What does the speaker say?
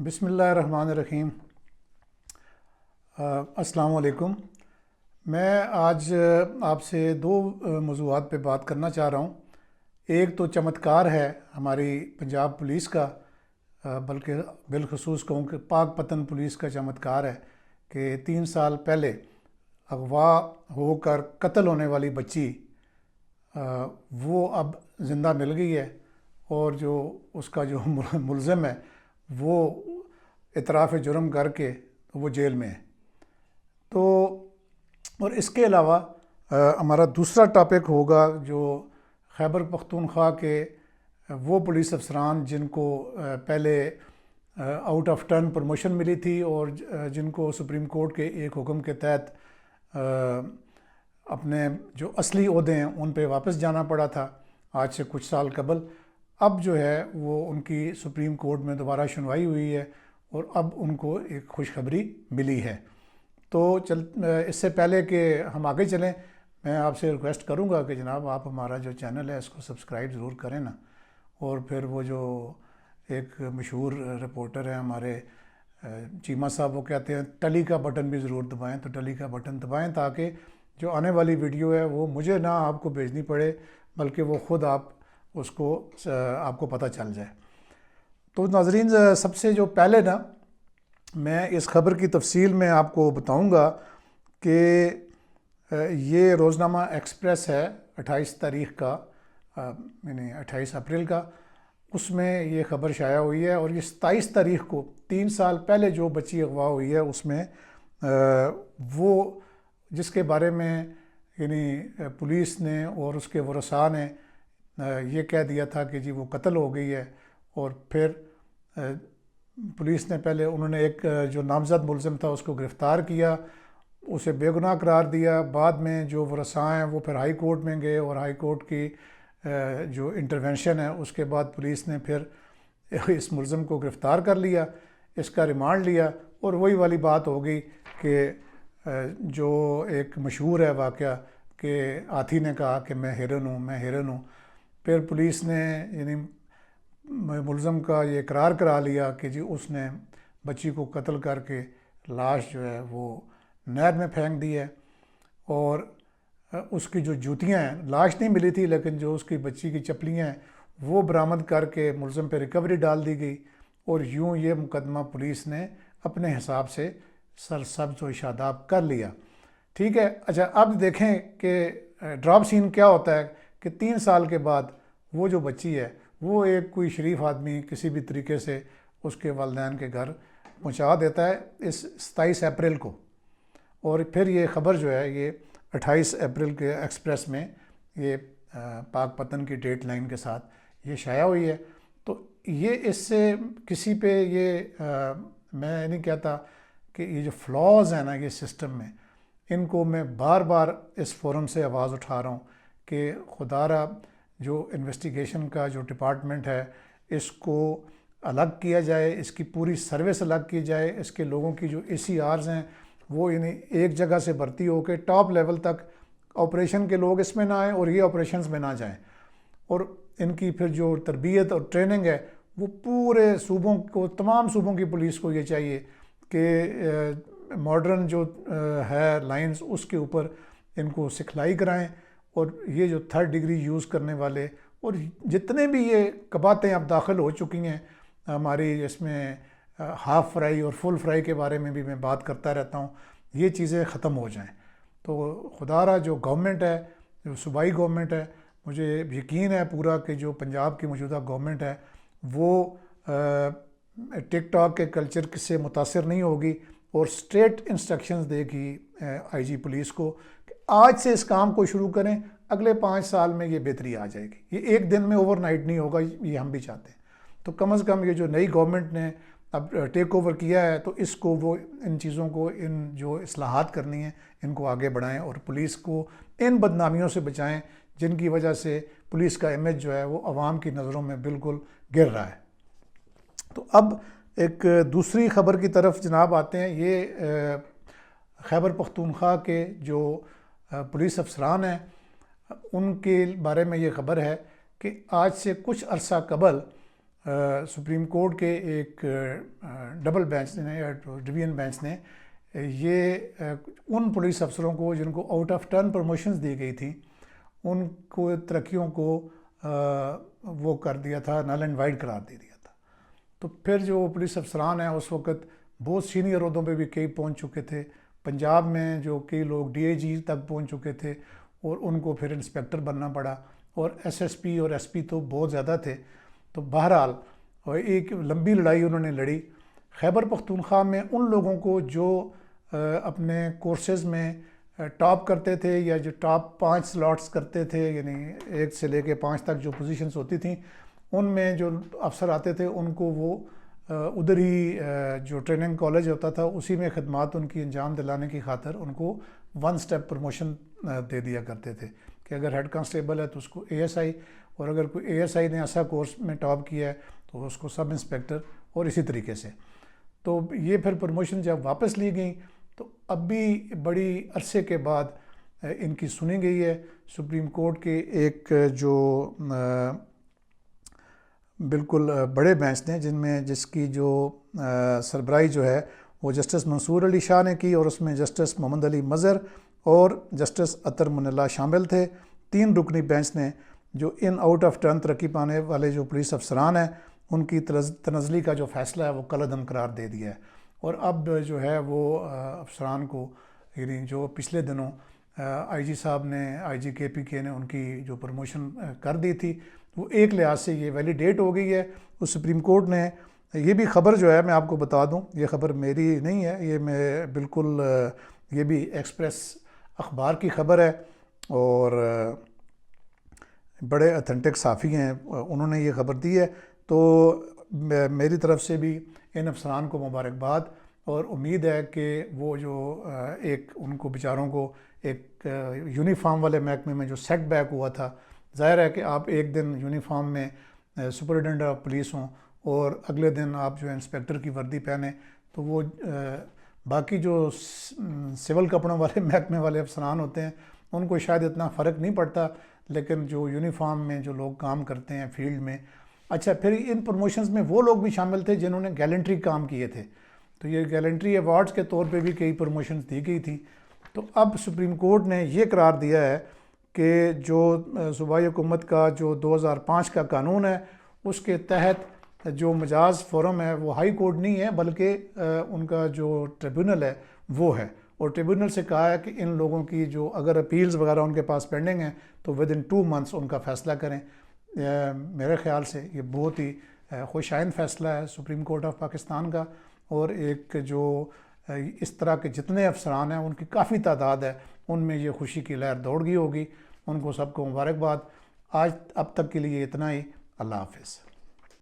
بسم اللہ الرحمن الرحیم۔ السلام علیکم۔ میں آج آپ سے دو موضوعات پہ بات کرنا چاہ رہا ہوں۔ ایک تو چمتکار ہے ہماری پنجاب پولیس کا، بلکہ بالخصوص کہوں کہ پاک پتن پولیس کا چمتکار ہے کہ 3 سال پہلے اغوا ہو کر قتل ہونے والی بچی وہ اب زندہ مل گئی ہے، اور جو اس کا جو ملزم ہے وہ اعتراف جرم کر کے وہ جیل میں ہے۔ تو اور اس کے علاوہ ہمارا دوسرا ٹاپک ہوگا جو خیبر پختونخوا کے وہ پولیس افسران جن کو پہلے آؤٹ آف ٹرن پروموشن ملی تھی اور جن کو سپریم کورٹ کے ایک حکم کے تحت اپنے جو اصلی عہدے ہیں ان پہ واپس جانا پڑا تھا آج سے کچھ سال قبل۔ اب جو ہے وہ ان کی سپریم کورٹ میں دوبارہ سنوائی ہوئی ہے اور اب ان کو ایک خوشخبری ملی ہے۔ تو اس سے پہلے کہ ہم آگے چلیں، میں آپ سے ریکویسٹ کروں گا کہ جناب آپ ہمارا جو چینل ہے اس کو سبسکرائب ضرور کریں نا، اور پھر وہ جو ایک مشہور رپورٹر ہیں ہمارے چیمہ صاحب، وہ کہتے ہیں ٹلی کا بٹن بھی ضرور دبائیں، تو ٹلی کا بٹن دبائیں تاکہ جو آنے والی ویڈیو ہے وہ مجھے نہ آپ کو بھیجنی پڑے، بلکہ وہ خود آپ کو پتہ چل جائے۔ تو ناظرین، سب سے جو پہلے نا میں اس خبر کی تفصیل میں آپ کو بتاؤں گا کہ یہ روزنامہ ایکسپریس ہے 28 تاریخ کا، یعنی 28 اپریل کا، اس میں یہ خبر شائع ہوئی ہے، اور یہ 27 تاریخ کو 3 سال پہلے جو بچی اغوا ہوئی ہے اس میں وہ جس کے بارے میں یعنی پولیس نے اور اس کے ورثاء نے یہ کہہ دیا تھا کہ جی وہ قتل ہو گئی ہے، اور پھر پولیس نے پہلے انہوں نے ایک جو نامزد ملزم تھا اس کو گرفتار کیا، اسے بے گناہ قرار دیا۔ بعد میں جو ورثاء ہیں وہ پھر ہائی کورٹ میں گئے، اور ہائی کورٹ کی جو انٹرونشن ہے اس کے بعد پولیس نے پھر اس ملزم کو گرفتار کر لیا، اس کا ریمانڈ لیا، اور وہی والی بات ہو گئی کہ جو ایک مشہور ہے واقعہ کہ ہاتھی نے کہا کہ میں ہرن ہوں، میں ہرن ہوں۔ پھر پولیس نے یعنی ملزم کا یہ اقرار کرا لیا کہ جی اس نے بچی کو قتل کر کے لاش جو ہے وہ نہر میں پھینک دی ہے، اور اس کی جو جوتیاں ہیں، لاش نہیں ملی تھی لیکن جو اس کی بچی کی چپلیاں ہیں وہ برآمد کر کے ملزم پہ ریکوری ڈال دی گئی، اور یوں یہ مقدمہ پولیس نے اپنے حساب سے سرسبز و شاداب کر لیا۔ ٹھیک ہے، اچھا اب دیکھیں کہ ڈراپ سین کیا ہوتا ہے کہ 3 سال کے بعد وہ جو بچی ہے وہ ایک کوئی شریف آدمی کسی بھی طریقے سے اس کے والدین کے گھر پہنچا دیتا ہے اس 27 اپریل کو، اور پھر یہ خبر جو ہے یہ 28 اپریل کے ایکسپریس میں یہ پاک پتن کی ڈیٹ لائن کے ساتھ یہ شائع ہوئی ہے۔ تو یہ اس سے کسی پہ یہ میں نہیں کہتا کہ یہ جو فلاز ہیں نا یہ سسٹم میں، ان کو میں بار بار اس فورم سے آواز اٹھا رہا ہوں کہ خدا را جو انویسٹیگیشن کا جو ڈپارٹمنٹ ہے اس کو الگ کیا جائے، اس کی پوری سروس الگ کی جائے، اس کے لوگوں کی جو ACRs ہیں وہ یعنی ایک جگہ سے بھرتی ہو کے ٹاپ لیول تک آپریشن کے لوگ اس میں نہ آئیں اور یہ آپریشنز میں نہ جائیں، اور ان کی پھر جو تربیت اور ٹریننگ ہے وہ پورے صوبوں کو، تمام صوبوں کی پولیس کو یہ چاہیے کہ ماڈرن جو ہے لائنز اس کے اوپر ان کو سکھلائی کرائیں، اور یہ جو 3rd ڈگری یوز کرنے والے اور جتنے بھی یہ کباتیں اب داخل ہو چکی ہیں ہماری اس میں ہاف فرائی اور فل فرائی کے بارے میں بھی میں بات کرتا رہتا ہوں، یہ چیزیں ختم ہو جائیں۔ تو خدا را جو گورنمنٹ ہے، جو صوبائی گورنمنٹ ہے، مجھے یقین ہے پورا کہ جو پنجاب کی موجودہ گورنمنٹ ہے وہ ٹک ٹاک کے کلچر سے متاثر نہیں ہوگی، اور اسٹریٹ انسٹرکشنز دے گی IG پولیس کو کہ آج سے اس کام کو شروع کریں، اگلے 5 سال میں یہ بہتری آ جائے گی۔ یہ ایک دن میں اوور نائٹ نہیں ہوگا، یہ ہم بھی چاہتے ہیں۔ تو کم از کم یہ جو نئی گورنمنٹ نے اب ٹیک اوور کیا ہے تو اس کو وہ ان چیزوں کو، ان جو اصلاحات کرنی ہیں ان کو آگے بڑھائیں، اور پولیس کو ان بدنامیوں سے بچائیں جن کی وجہ سے پولیس کا امیج جو ہے وہ عوام کی نظروں میں بالکل گر رہا ہے۔ تو اب ایک دوسری خبر کی طرف جناب آتے ہیں۔ یہ خیبر پختونخوا کے جو پولیس افسران ہیں ان کے بارے میں یہ خبر ہے کہ آج سے کچھ عرصہ قبل سپریم کورٹ کے ایک ڈبل بینچ نے یا ڈویژن بینچ نے یہ ان پولیس افسروں کو جن کو آؤٹ آف ٹرن پروموشنز دی گئی تھیں ان کو ترقیوں کو وہ کر دیا تھا، نل اینڈ وائڈ قرار دے دیا تھا۔ تو پھر جو پولیس افسران ہیں اس وقت بہت سینئر عہدوں پہ بھی کئی پہنچ چکے تھے، پنجاب میں جو کئی لوگ ڈی اے جی تک پہنچ چکے تھے اور ان کو پھر انسپیکٹر بننا پڑا، اور ایس ایس پی اور ایس پی تو بہت زیادہ تھے۔ تو بہرحال ایک لمبی لڑائی انہوں نے لڑی۔ خیبر پختونخوا میں ان لوگوں کو جو اپنے کورسز میں ٹاپ کرتے تھے یا جو ٹاپ 5 سلاٹس کرتے تھے، یعنی 1 سے لے کے 5 تک جو پوزیشنز ہوتی تھیں، ان میں جو افسر آتے تھے ان کو وہ ادھر ہی جو ٹریننگ کالج ہوتا تھا اسی میں خدمات ان کی انجام دلانے کی خاطر ان کو 1 سٹیپ پروموشن دے دیا کرتے تھے کہ اگر ہیڈ کانسٹیبل ہے تو اس کو اے ایس آئی، اور اگر کوئی اے ایس آئی نے ایسا کورس میں ٹاپ کیا ہے تو اس کو سب انسپیکٹر، اور اسی طریقے سے۔ تو یہ پھر پروموشن جب واپس لی گئیں تو اب بھی بڑی عرصے کے بعد ان کی سنی گئی ہے۔ سپریم کورٹ کے ایک جو بالکل بڑے بینچ نے جس کی جو سربراہی جو ہے وہ جسٹس منصور علی شاہ نے کی، اور اس میں جسٹس محمد علی مظہر اور جسٹس اطہر من اللہ شامل تھے۔ 3 رکنی بینچ نے جو ان آؤٹ آف ٹرن ترقی پانے والے جو پولیس افسران ہیں ان کی تنزلی کا جو فیصلہ ہے وہ کالعدم قرار دے دیا ہے، اور اب جو ہے وہ افسران کو، یعنی جو پچھلے دنوں آئی جی صاحب نے، آئی جی کے پی کے نے ان کی جو پروموشن کر دی تھی وہ ایک لحاظ سے یہ ویلیڈیٹ ہو گئی ہے۔ اس سپریم کورٹ نے یہ بھی خبر جو ہے میں آپ کو بتا دوں، یہ خبر میری نہیں ہے، یہ میں بالکل یہ بھی ایکسپریس اخبار کی خبر ہے، اور بڑے اتھینٹک صحافی ہیں انہوں نے یہ خبر دی ہے۔ تو میری طرف سے بھی ان افسران کو مبارکباد، اور امید ہے کہ وہ جو ایک ان کو بیچاروں کو ایک یونیفارم والے محکمے میں جو سیٹ بیک ہوا تھا، ظاہر ہے کہ آپ ایک دن یونیفارم میں سپرنٹینڈنٹ آف پولیس ہوں اور اگلے دن آپ جو انسپیکٹر کی وردی پہنیں، تو وہ باقی جو سول کپڑوں والے محکمے والے افسران ہوتے ہیں ان کو شاید اتنا فرق نہیں پڑتا، لیکن جو یونیفارم میں جو لوگ کام کرتے ہیں فیلڈ میں۔ اچھا، پھر ان پروموشنز میں وہ لوگ بھی شامل تھے جنہوں نے گیلنٹری کام کیے تھے، تو یہ گیلنٹری ایوارڈز کے طور پہ بھی کئی پروموشنز دی گئی تھیں۔ تو اب سپریم کورٹ نے یہ قرار دیا ہے کہ جو صوبائی حکومت کا جو 2005 کا قانون ہے اس کے تحت جو مجاز فورم ہے وہ ہائی کورٹ نہیں ہے بلکہ ان کا جو ٹریبیونل ہے وہ ہے، اور ٹریبیونل سے کہا ہے کہ ان لوگوں کی جو اگر اپیلز وغیرہ ان کے پاس پینڈنگ ہیں تو ود ان 2 months ان کا فیصلہ کریں۔ میرے خیال سے یہ بہت ہی خوش آئند فیصلہ ہے سپریم کورٹ آف پاکستان کا، اور ایک جو اس طرح کے جتنے افسران ہیں ان کی کافی تعداد ہے، ان میں یہ خوشی کی لہر دوڑ گئی ہوگی۔ ان کو سب کو مبارکباد۔ اب تک کے لیے اتنا ہی۔ اللہ حافظ۔